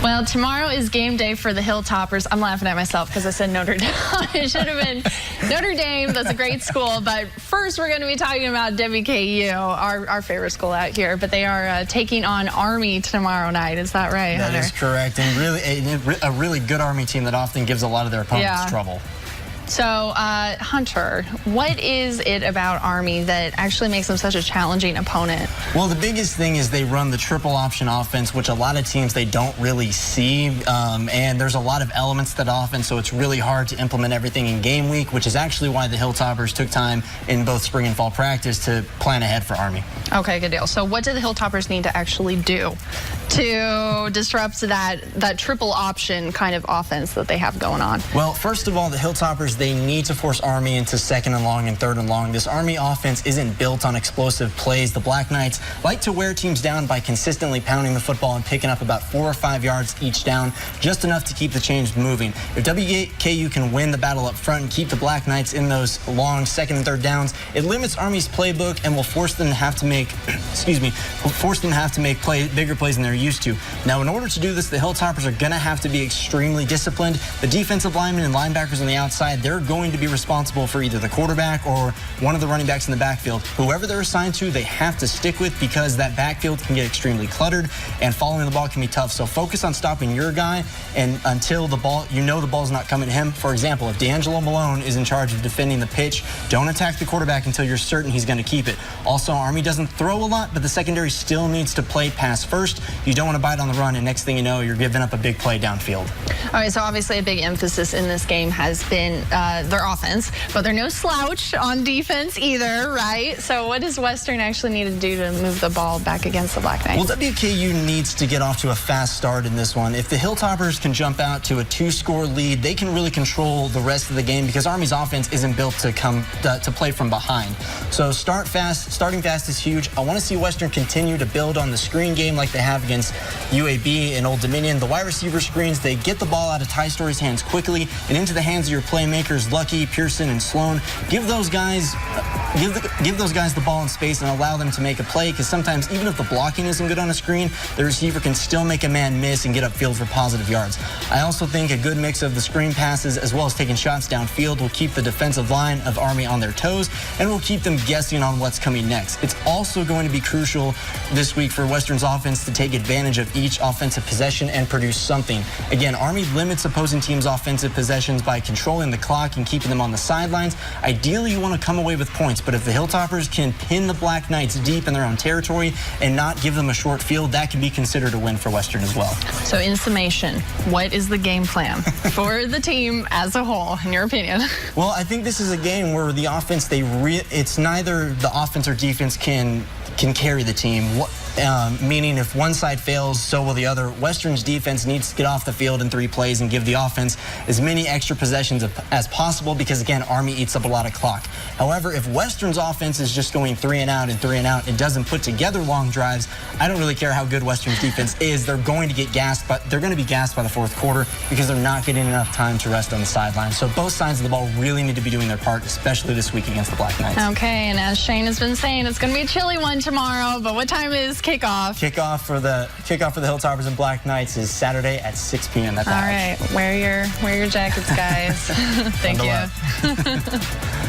Well, tomorrow is game day for the Hilltoppers. I'm laughing at myself because I said Notre Dame. It should have been Notre Dame. That's a great school. But first, we're going to be talking about WKU, our favorite school out here. But they are taking on Army tomorrow night. Is that right, Hunter? That is correct. And really, a really good Army team that often gives a lot of their opponents trouble. So, Hunter, what is it about Army that actually makes them such a challenging opponent? Well, the biggest thing is they run the triple option offense, which a lot of teams, they don't really see. And there's a lot of elements to that offense, so it's really hard to implement everything in game week, which is actually why the Hilltoppers took time in both spring and fall practice to plan ahead for Army. Okay, good deal. So what do the Hilltoppers need to actually do to disrupt that triple option kind of offense that they have going on? Well, first of all, the Hilltoppers, they need to force Army into second and long and third and long. This Army offense isn't built on explosive plays. The Black Knights like to wear teams down by consistently pounding the football and picking up about 4 or 5 yards each down, just enough to keep the chains moving. If WKU can win the battle up front and keep the Black Knights in those long second and third downs, it limits Army's playbook and will force them to have to make, bigger plays than they're used to. Now, in order to do this, the Hilltoppers are going to have to be extremely disciplined. The defensive linemen and linebackers on the outside, they're going to be responsible for either the quarterback or one of the running backs in the backfield. Whoever they're assigned to, they have to stick with, because that backfield can get extremely cluttered and following the ball can be tough. So focus on stopping your guy, and until the ball's not coming to him. For example, if D'Angelo Malone is in charge of defending the pitch, don't attack the quarterback until you're certain he's going to keep it. Also, Army doesn't throw a lot, but the secondary still needs to play pass first. You don't want to bite on the run, and next thing you know, you're giving up a big play downfield. All right, so obviously a big emphasis in this game has been their offense, but they're no slouch on defense either, right? So what does Western actually need to do to move the ball back against the Black Knights? Well, WKU needs to get off to a fast start in this one. If the Hilltoppers can jump out to a 2-score lead, they can really control the rest of the game, because Army's offense isn't built to play from behind. So starting fast is huge. I want to see Western continue to build on the screen game like they have against UAB and Old Dominion. The wide receiver screens, they get the ball out of Ty Story's hands quickly and into the hands of your playmakers, Lucky, Pearson, and Sloan. Give those guys the ball in space and allow them to make a play, because sometimes even if the blocking isn't good on a screen, the receiver can still make a man miss and get upfield for positive yards. I also think a good mix of the screen passes as well as taking shots downfield will keep the defensive line of Army on their toes and will keep them guessing on what's coming next. It's also going to be crucial this week for Western's offense to take advantage of each offensive possession and produce something. Again, Army limits opposing teams' offensive possessions by controlling the clock and keeping them on the sidelines. Ideally, you want to come away with points, but if the Hilltoppers can pin the Black Knights deep in their own territory and not give them a short field, that can be considered a win for Western as well. So in summation, what is the game plan for the team as a whole, in your opinion? Well, I think this is a game where the offense, it's neither the offense or defense can carry the team. Meaning if one side fails, so will the other. Western's defense needs to get off the field in 3 plays and give the offense as many extra possessions as possible, because again, Army eats up a lot of clock. However, if Western's offense is just going 3 and out and 3 and out and doesn't put together long drives, I don't really care how good Western's defense is. They're going to get gassed, but they're going to be gassed by the 4th quarter because they're not getting enough time to rest on the sidelines. So both sides of the ball really need to be doing their part, especially this week against the Black Knights. Okay, and as Shane has been saying, it's going to be a chilly one tomorrow, but what time is kickoff? Kickoff for the Hilltoppers and Black Knights is Saturday at 6 p.m. at the Houch. All right, wear your jackets, guys. Thank you.